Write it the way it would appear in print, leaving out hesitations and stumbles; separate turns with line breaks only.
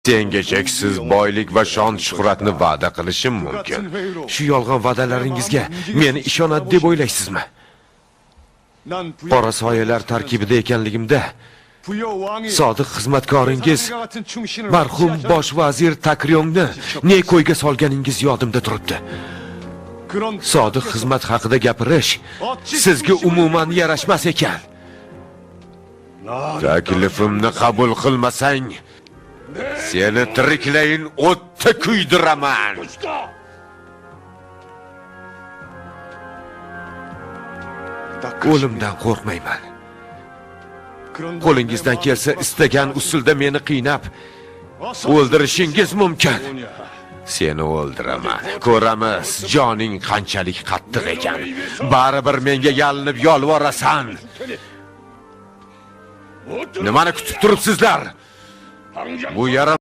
tengacheksiz boylik va shon shuhratni va'da qilishim mumkin. Shu yolg'on va'dalaringizga men ishonadi deb o'ylaysizmi? Qora soyalar tarkibida ekanligimda sodiq xizmatkoringiz marhum bosh vazir Takryongni ne qo'yga solganingiz yodimda turibdi. Sodiq xizmat haqida gapirish sizga umuman yarashmas ekan. Taklifimni qabul qilmasang, seni tiriklayin o'tda kuydiraman. O'limdan qo'rqmayman. Qo'lingizdan kelsa istagan usulda meni qiynab o'ldirishingiz mumkin. Seni o'ldiraman. Ko'ramiz joning qanchalik qattiq ekan. Baribir menga yalinib yolvorasan. Nimani kutib turibsizlar? Bu yaram